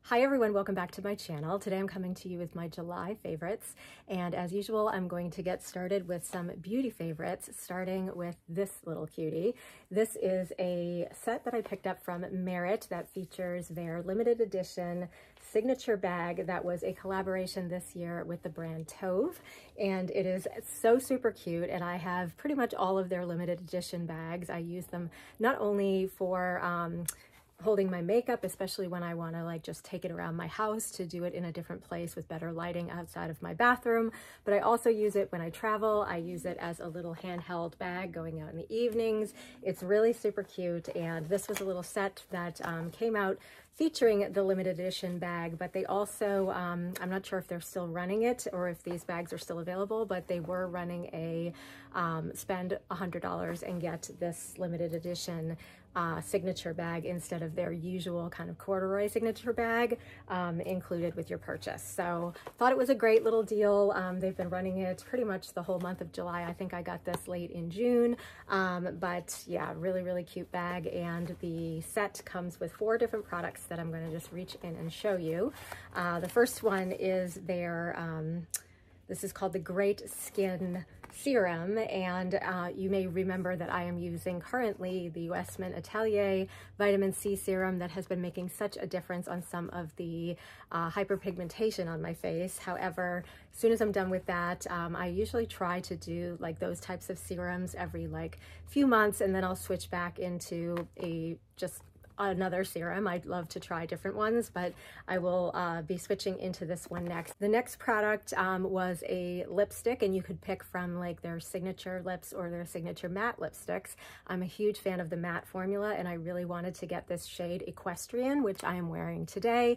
Hi everyone, welcome back to my channel. Today I'm coming to you with my July favorites, and as usual I'm going to get started with some beauty favorites, starting with this little cutie. This is a set that I picked up from Merit that features their limited edition signature bag that was a collaboration this year with the brand Tove, and it is so super cute, and I have pretty much all of their limited edition bags. I use them not only for holding my makeup, especially when I want to like just take it around my house to do it in a different place with better lighting outside of my bathroom, but I also use it when I travel. I use it as a little handheld bag going out in the evenings. It's really super cute, and this was a little set that came out featuring the limited edition bag, but they also, I'm not sure if they're still running it or if these bags are still available, but they were running a spend $100 and get this limited edition signature bag instead of their usual kind of corduroy signature bag included with your purchase. So thought it was a great little deal. They've been running it pretty much the whole month of July. I think I got this late in June, but yeah, really cute bag, and the set comes with 4 different products that I'm going to just reach in and show you. The first one is their this is called the Great Skin Serum, and you may remember that I am using currently the US Mint Atelier Vitamin C Serum that has been making such a difference on some of the hyperpigmentation on my face. However, as soon as I'm done with that, I usually try to do like those types of serums every like few months, and then I'll switch back into just another serum. I'd love to try different ones, but I will be switching into this one next. The next product was a lipstick, and you could pick from like their signature lips or their signature matte lipsticks. I'm a huge fan of the matte formula, and I really wanted to get this shade Equestrian, which I am wearing today.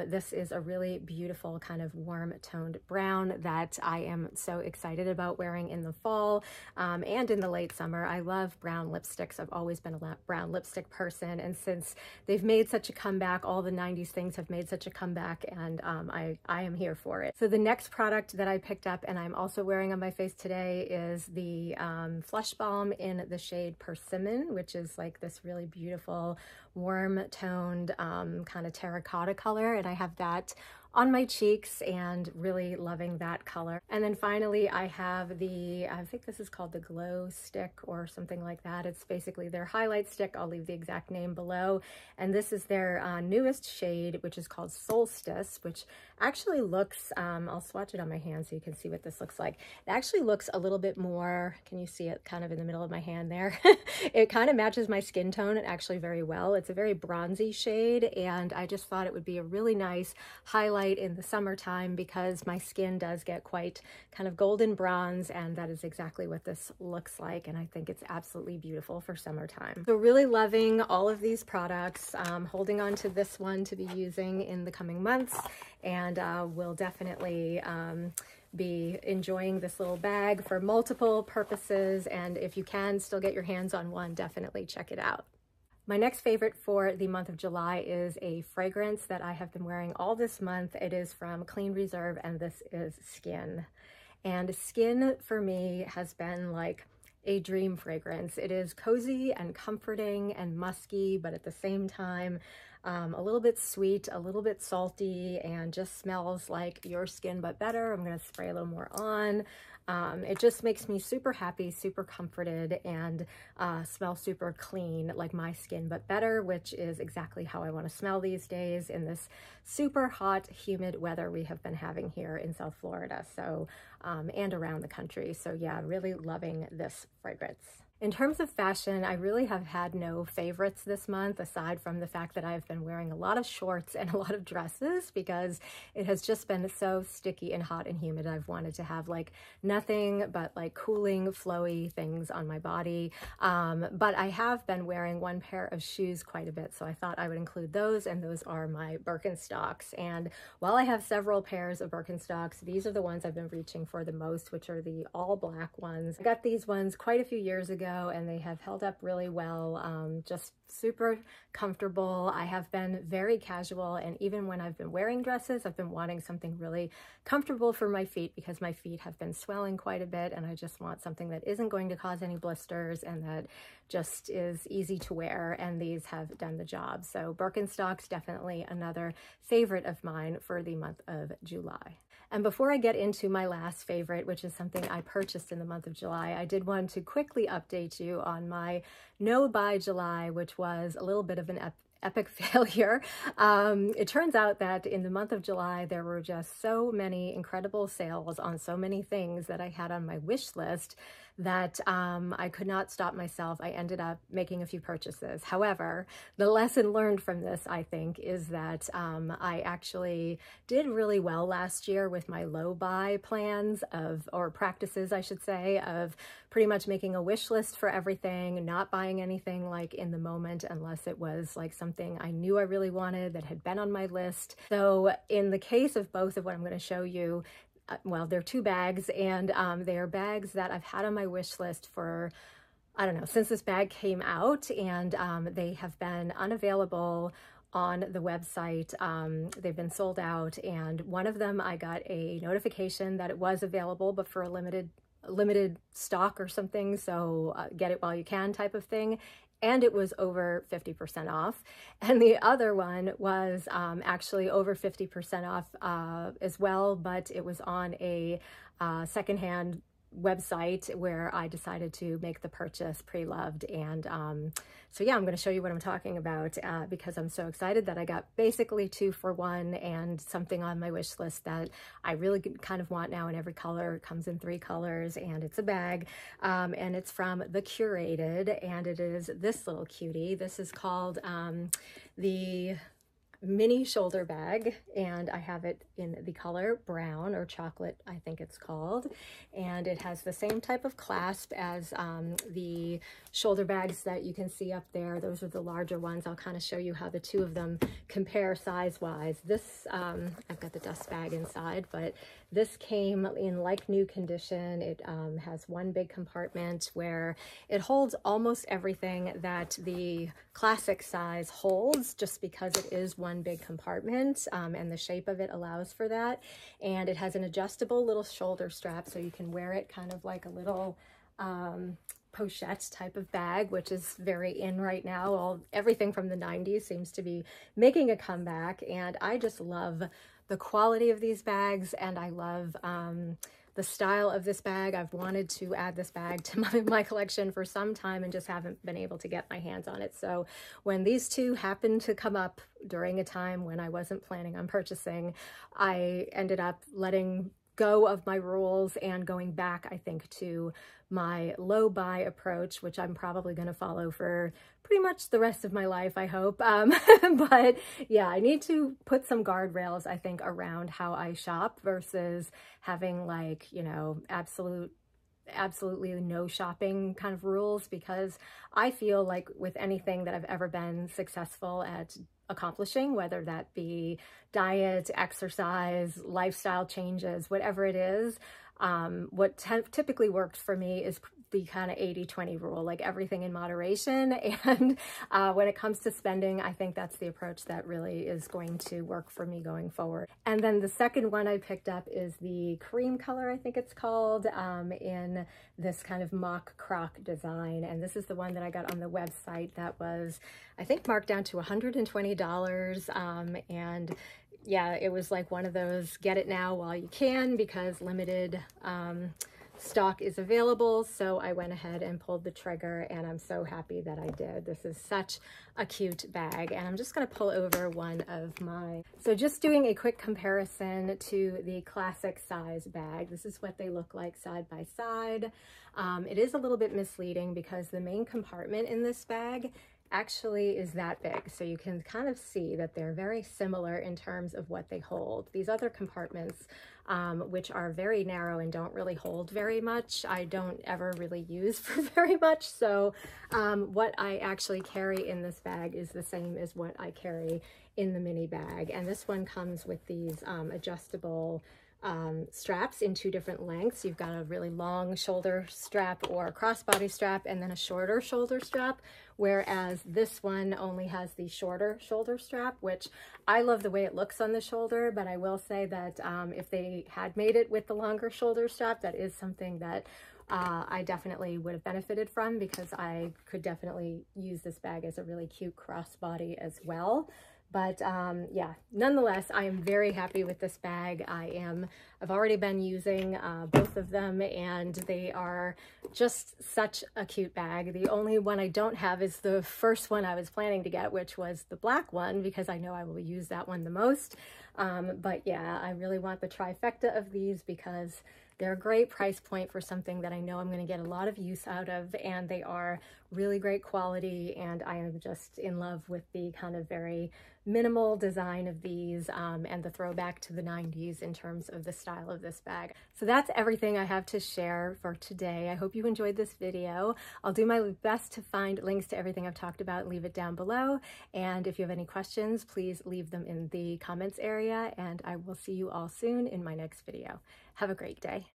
This is a really beautiful kind of warm toned brown that I am so excited about wearing in the fall and in the late summer. I love brown lipsticks. I've always been a brown lipstick person, and since they've made such a comeback, all the 90s things have made such a comeback, and I am here for it. So the next product that I picked up and I'm also wearing on my face today is the Flush Balm in the shade Persimmon, which is like this really beautiful warm toned kind of terracotta color, and I have that on my cheeks and really loving that color. And then finally I have I think this is called the Glow Stick or something like that. It's basically their highlight stick. I'll leave the exact name below. And this is their newest shade, which is called Solstice, which actually looks, I'll swatch it on my hand so you can see what this looks like. It actually looks a little bit more, can you see it kind of in the middle of my hand there? It kind of matches my skin tone actually very well. It's a very bronzy shade, and I just thought it would be a really nice highlight in the summertime because my skin does get quite kind of golden bronze, and that is exactly what this looks like, and I think it's absolutely beautiful for summertime. So really loving all of these products, holding on to this one to be using in the coming months, and will definitely be enjoying this little bag for multiple purposes, and if you can still get your hands on one, definitely check it out. My next favorite for the month of July is a fragrance that I have been wearing all this month. It is from Clean Reserve, and this is Skin. And Skin for me has been like a dream fragrance. It is cozy and comforting and musky, but at the same time, a little bit sweet, a little bit salty, and just smells like your skin, but better. I'm gonna spray a little more on. It just makes me super happy, super comforted, and smell super clean, like my skin, but better, which is exactly how I want to smell these days in this super hot, humid weather we have been having here in South Florida, so and around the country. So yeah, really loving this fragrance. In terms of fashion, I really have had no favorites this month, aside from the fact that I've been wearing a lot of shorts and a lot of dresses because it has just been so sticky and hot and humid. I've wanted to have like nothing but like cooling, flowy things on my body. But I have been wearing one pair of shoes quite a bit, so I thought I would include those, and those are my Birkenstocks. And while I have several pairs of Birkenstocks, these are the ones I've been reaching for the most, which are the all black ones. I got these ones quite a few years ago. ago, and they have held up really well. Just super comfortable. I have been very casual, and even when I've been wearing dresses, I've been wanting something really comfortable for my feet because my feet have been swelling quite a bit, and I just want something that isn't going to cause any blisters and that just is easy to wear, and these have done the job. So Birkenstock's definitely another favorite of mine for the month of July. And before I get into my last favorite, which is something I purchased in the month of July, I did want to quickly update you on my no buy July, which was a little bit of an epic failure. It turns out that in the month of July, there were just so many incredible sales on so many things that I had on my wish list that I could not stop myself. I ended up making a few purchases. However, the lesson learned from this, I think, is that I actually did really well last year with my low buy plans or practices, I should say, of pretty much making a wish list for everything, not buying anything like in the moment unless it was like something I knew I really wanted that had been on my list. So in the case of both of what I'm going to show you, well, they're two bags, and they are bags that I've had on my wish list for, I don't know, since this bag came out, and they have been unavailable on the website. They've been sold out, and one of them I got a notification that it was available, but for a limited stock or something, so get it while you can type of thing. And it was over 50% off. And the other one was actually over 50% off as well, but it was on a secondhand website where I decided to make the purchase pre-loved. And so yeah, I'm going to show you what I'm talking about because I'm so excited that I got basically 2 for 1 and something on my wish list that I really kind of want now in every color. It comes in 3 colors, and it's a bag, and it's from The Curated, and it is this little cutie. This is called the mini shoulder bag, and I have it in the color brown or chocolate, I think it's called, and it has the same type of clasp as the shoulder bags that you can see up there. Those are the larger ones. I'll kind of show you how the two of them compare size-wise. This, I've got the dust bag inside, but this came in like new condition. It has one big compartment where it holds almost everything that the classic size holds, just because it is one big compartment, and the shape of it allows for that. And it has an adjustable little shoulder strap, so you can wear it kind of like a little pochette type of bag, which is very in right now. Everything from the 90s seems to be making a comeback, and I just love the quality of these bags, and I love the style of this bag. I've wanted to add this bag to my collection for some time and just haven't been able to get my hands on it. So when these two happened to come up during a time when I wasn't planning on purchasing, I ended up letting go of my rules and going back, I think, to my low buy approach, which I'm probably going to follow for pretty much the rest of my life, I hope. But yeah, I need to put some guardrails, I think, around how I shop versus having, like, you know, absolutely no shopping kind of rules, because I feel like with anything that I've ever been successful at accomplishing, whether that be diet, exercise, lifestyle changes, whatever it is, what typically worked for me is the kind of 80-20 rule, like everything in moderation. And when it comes to spending, I think that's the approach that really is going to work for me going forward. And then the second one I picked up is the cream color, I think it's called, in this kind of mock croc design. And this is the one that I got on the website that was, I think, marked down to $120. And yeah, it was like one of those get it now while you can, because limited stock is available. So I went ahead and pulled the trigger, and I'm so happy that I did. This is such a cute bag, and I'm just going to pull over one of my, so just doing a quick comparison to the classic size bag. This is what they look like side by side. It is a little bit misleading because the main compartment in this bag actually is that big, so you can kind of see that they're very similar in terms of what they hold. These other compartments, which are very narrow and don't really hold very much, I don't ever really use for very much. So what I actually carry in this bag is the same as what I carry in the mini bag, and this one comes with these adjustable straps in 2 different lengths. You've got a really long shoulder strap or crossbody strap, and then a shorter shoulder strap, whereas this one only has the shorter shoulder strap, which I love the way it looks on the shoulder, but I will say that if they had made it with the longer shoulder strap, that is something that I definitely would have benefited from, because I could definitely use this bag as a really cute crossbody as well. But yeah, nonetheless, I am very happy with this bag. I've already been using both of them, and they are just such a cute bag. The only one I don't have is the first one I was planning to get, which was the black one, because I know I will use that one the most. But yeah, I really want the trifecta of these because they're a great price point for something that I know I'm going to get a lot of use out of, and they are really great quality, and I am just in love with the kind of very minimal design of these and the throwback to the 90s in terms of the style of this bag. So that's everything I have to share for today. I hope you enjoyed this video. I'll do my best to find links to everything I've talked about and leave it down below. And if you have any questions, please leave them in the comments area, and I will see you all soon in my next video. Have a great day.